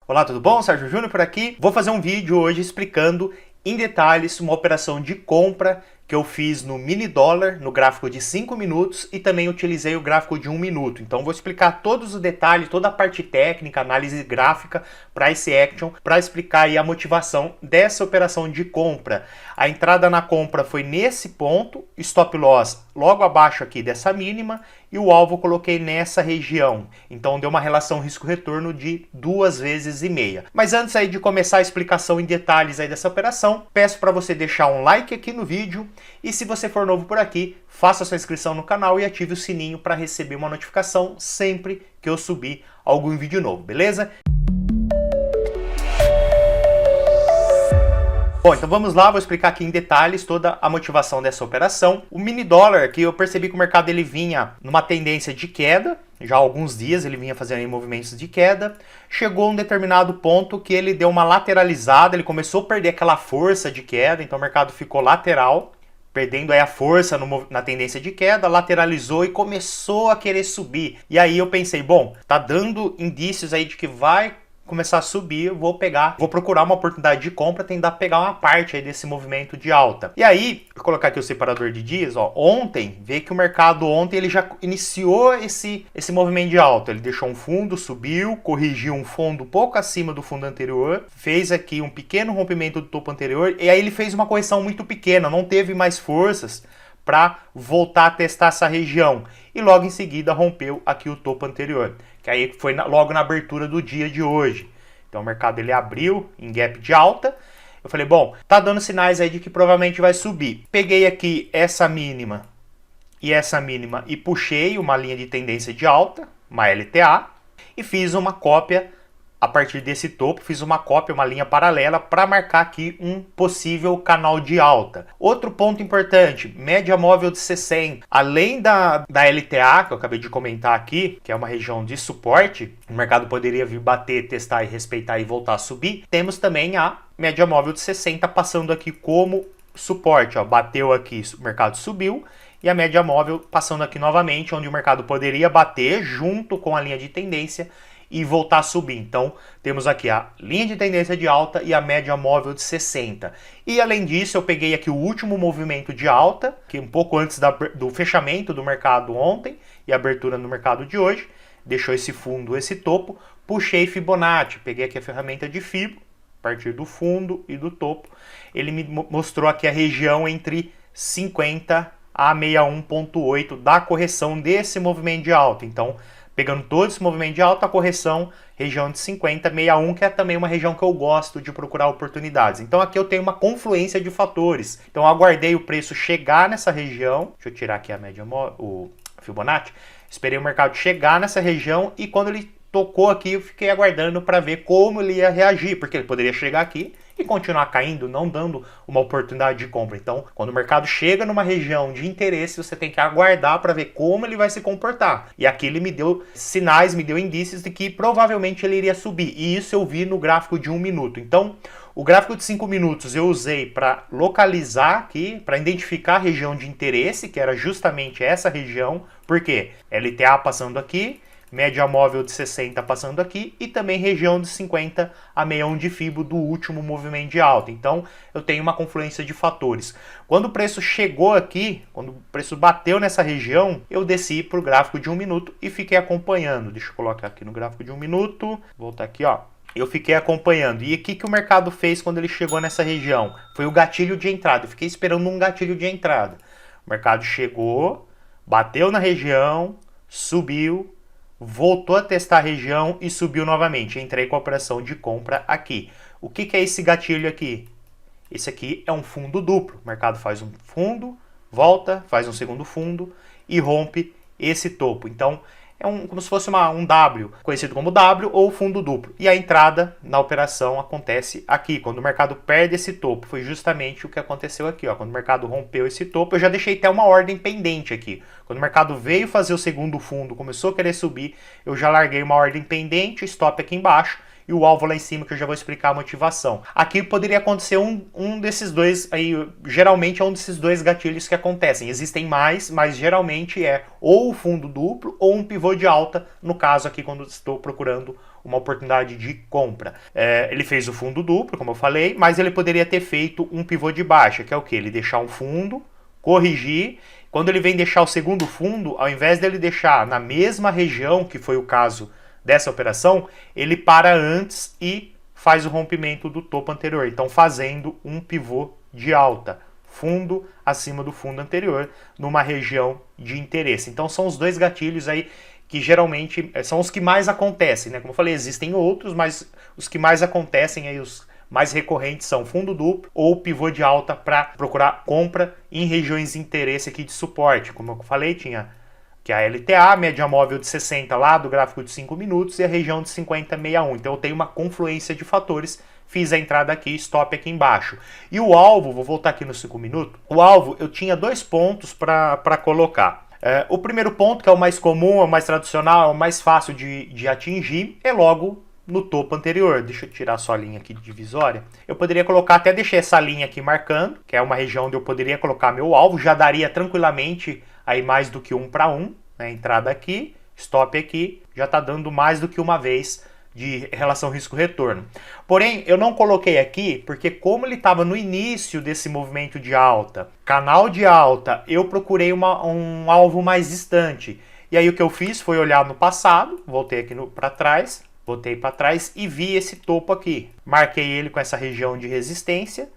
Olá, tudo bom? Sérgio Júnior por aqui. Vou fazer um vídeo hoje explicando em detalhes uma operação de compra que eu fiz no mini dólar, no gráfico de 5 minutos e também utilizei o gráfico de 1 minuto. Então vou explicar todos os detalhes, toda a parte técnica, análise gráfica para esse action, para explicar aí a motivação dessa operação de compra. A entrada na compra foi nesse ponto, stop loss logo abaixo aqui dessa mínima e o alvo eu coloquei nessa região. Então deu uma relação risco-retorno de 2,5 vezes. Mas antes aí de começar a explicação em detalhes aí dessa operação, peço para você deixar um like aqui no vídeo e se você for novo por aqui, faça sua inscrição no canal e ative o sininho para receber uma notificação sempre que eu subir algum vídeo novo, beleza? Bom, então vamos lá, vou explicar aqui em detalhes toda a motivação dessa operação. O mini dólar aqui, eu percebi que o mercado ele vinha numa tendência de queda, já há alguns dias ele vinha fazendo aí movimentos de queda, chegou a um determinado ponto que ele deu uma lateralizada, ele começou a perder aquela força de queda, então o mercado ficou lateral, perdendo aí a força na tendência de queda, lateralizou e começou a querer subir. E aí eu pensei, bom, tá dando indícios aí de que vai começar a subir, vou procurar uma oportunidade de compra, tentar pegar uma parte aí desse movimento de alta. E aí, vou colocar aqui o separador de dias, ó, ontem, vê que o mercado ontem ele já iniciou esse movimento de alta, ele deixou um fundo, subiu, corrigiu um fundo pouco acima do fundo anterior, fez aqui um pequeno rompimento do topo anterior, e aí ele fez uma correção muito pequena, não teve mais forças para voltar a testar essa região. E logo em seguida rompeu aqui o topo anterior, que aí foi logo na abertura do dia de hoje. Então o mercado ele abriu em gap de alta. Eu falei, bom, tá dando sinais aí de que provavelmente vai subir. Peguei aqui essa mínima e puxei uma linha de tendência de alta, uma LTA, e fiz uma cópia. A partir desse topo, fiz uma cópia, uma linha paralela para marcar aqui um possível canal de alta. Outro ponto importante, média móvel de 60. Além da LTA, que eu acabei de comentar aqui, que é uma região de suporte, o mercado poderia vir bater, testar e respeitar e voltar a subir, temos também a média móvel de 60 passando aqui como suporte. Ó, bateu aqui, o mercado subiu. E a média móvel passando aqui novamente, onde o mercado poderia bater junto com a linha de tendência e voltar a subir. Então, temos aqui a linha de tendência de alta e a média móvel de 60. E além disso, eu peguei aqui o último movimento de alta, que um pouco antes do fechamento do mercado ontem e abertura no mercado de hoje, deixou esse fundo, esse topo, puxei Fibonacci, peguei aqui a ferramenta de Fibo, a partir do fundo e do topo, ele me mostrou aqui a região entre 50 a 61,8 da correção desse movimento de alta. Então, pegando todo esse movimento de alta, região de 50, 61, que é também uma região que eu gosto de procurar oportunidades. Então aqui eu tenho uma confluência de fatores. Então eu aguardei o preço chegar nessa região, deixa eu tirar aqui a média, o Fibonacci, esperei o mercado chegar nessa região e quando ele tocou aqui eu fiquei aguardando para ver como ele ia reagir, porque ele poderia chegar aqui e continuar caindo, não dando uma oportunidade de compra. Então, quando o mercado chega numa região de interesse, você tem que aguardar para ver como ele vai se comportar. E aqui ele me deu sinais, me deu indícios de que provavelmente ele iria subir. E isso eu vi no gráfico de 1 minuto. Então, o gráfico de 5 minutos eu usei para localizar aqui, para identificar a região de interesse, que era justamente essa região. Por quê? LTA passando aqui, média móvel de 60 passando aqui e também região de 50 a 61 de Fibo do último movimento de alta. Então eu tenho uma confluência de fatores. Quando o preço chegou aqui, quando o preço bateu nessa região, eu desci para o gráfico de 1 minuto e fiquei acompanhando. Deixa eu colocar aqui no gráfico de 1 minuto, voltar aqui, ó. Eu fiquei acompanhando. E o que o mercado fez quando ele chegou nessa região? Foi o gatilho de entrada. Eu fiquei esperando um gatilho de entrada. O mercado chegou, bateu na região, subiu, voltou a testar a região e subiu novamente. Entrei com a operação de compra aqui. O que é esse gatilho aqui? Esse aqui é um fundo duplo. O mercado faz um fundo, volta, faz um segundo fundo e rompe esse topo. Então, é como se fosse um W, conhecido como W ou fundo duplo. E a entrada na operação acontece aqui, quando o mercado perde esse topo. Foi justamente o que aconteceu aqui, ó. Quando o mercado rompeu esse topo, eu já deixei até uma ordem pendente aqui. Quando o mercado veio fazer o segundo fundo, começou a querer subir, eu já larguei uma ordem pendente, stop aqui embaixo, e o alvo lá em cima, que eu já vou explicar a motivação. Aqui poderia acontecer um desses dois, aí geralmente é um desses dois gatilhos que acontecem. Existem mais, mas geralmente é ou o fundo duplo ou um pivô de alta, no caso aqui quando estou procurando uma oportunidade de compra. Ele fez o fundo duplo, como eu falei, mas ele poderia ter feito um pivô de baixa, que é o que? Ele deixar um fundo, corrigir. Quando ele vem deixar o segundo fundo, ao invés dele deixar na mesma região, que foi o caso dessa operação, ele para antes e faz o rompimento do topo anterior. Então, fazendo um pivô de alta, fundo acima do fundo anterior, numa região de interesse. Então, são os dois gatilhos aí que geralmente são os que mais acontecem, né? Como eu falei, existem outros, mas os que mais acontecem aí, os mais recorrentes, são fundo duplo ou pivô de alta para procurar compra em regiões de interesse aqui de suporte. Como eu falei, tinha que a LTA, média móvel de 60 lá do gráfico de 5 minutos e a região de 50,61. Então eu tenho uma confluência de fatores, fiz a entrada aqui, stop aqui embaixo. E o alvo, vou voltar aqui nos 5 minutos, o alvo eu tinha 2 pontos para colocar. O primeiro ponto, que é o mais comum, é o mais tradicional, é o mais fácil de atingir, é logo no topo anterior. Deixa eu tirar só a linha aqui de divisória. Eu poderia colocar, até deixei essa linha aqui marcando, que é uma região onde eu poderia colocar meu alvo, já daria tranquilamente aí mais do que 1 para 1, né? Entrada aqui, stop aqui, já está dando mais do que uma vez de relação risco-retorno. Porém, eu não coloquei aqui, porque como ele estava no início desse movimento de alta, canal de alta, eu procurei um alvo mais distante. E aí o que eu fiz foi olhar no passado, voltei aqui para trás, botei para trás e vi esse topo aqui. Marquei ele com essa região de resistência,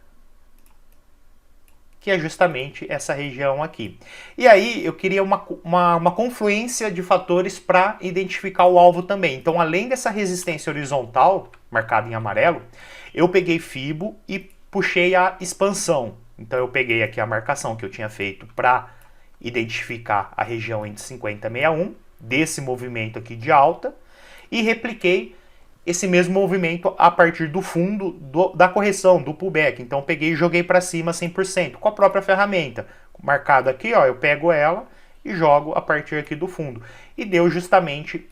que é justamente essa região aqui. E aí eu queria uma confluência de fatores para identificar o alvo também. Então, além dessa resistência horizontal, marcada em amarelo, eu peguei Fibo e puxei a expansão. Então eu peguei aqui a marcação que eu tinha feito para identificar a região entre 50 e 61, desse movimento aqui de alta, e repliquei esse mesmo movimento a partir do fundo da correção, do pullback. Então peguei e joguei para cima 100%, com a própria ferramenta. Marcado aqui, ó, eu pego ela e jogo a partir aqui do fundo. E deu justamente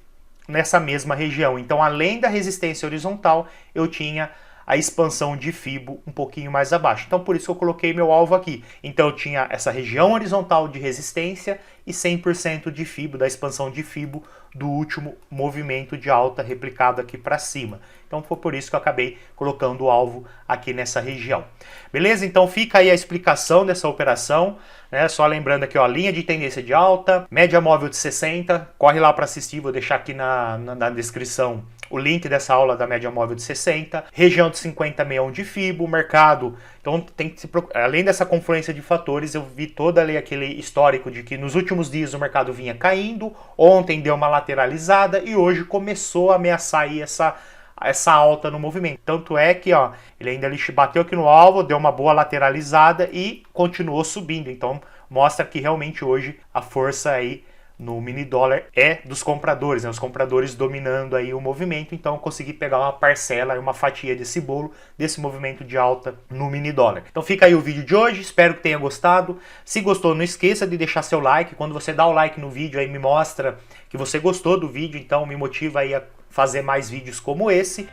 nessa mesma região. Então, além da resistência horizontal, eu tinha a expansão de Fibo um pouquinho mais abaixo. Então, por isso que eu coloquei meu alvo aqui. Então, eu tinha essa região horizontal de resistência e 100% de Fibo, da expansão de Fibo do último movimento de alta replicado aqui para cima. Então, foi por isso que eu acabei colocando o alvo aqui nessa região. Beleza? Então, fica aí a explicação dessa operação, né? Só lembrando aqui, ó, linha de tendência de alta, média móvel de 60, corre lá para assistir, vou deixar aqui na descrição o link dessa aula da média móvel de 60, região de 50,61 de Fibo, mercado. Então, tem que além dessa confluência de fatores, eu vi todo ali aquele histórico de que nos últimos dias o mercado vinha caindo, ontem deu uma lateralizada e hoje começou a ameaçar aí essa alta no movimento. Tanto é que, ó, ele bateu aqui no alvo, deu uma boa lateralizada e continuou subindo. Então, mostra que realmente hoje a força aí no mini dólar é dos compradores, né? Os compradores dominando aí o movimento. Então eu consegui pegar uma parcela, uma fatia desse bolo, desse movimento de alta no mini dólar. Então fica aí o vídeo de hoje, espero que tenha gostado. Se gostou, não esqueça de deixar seu like. Quando você dá o like no vídeo, aí me mostra que você gostou do vídeo, então me motiva aí a fazer mais vídeos como esse.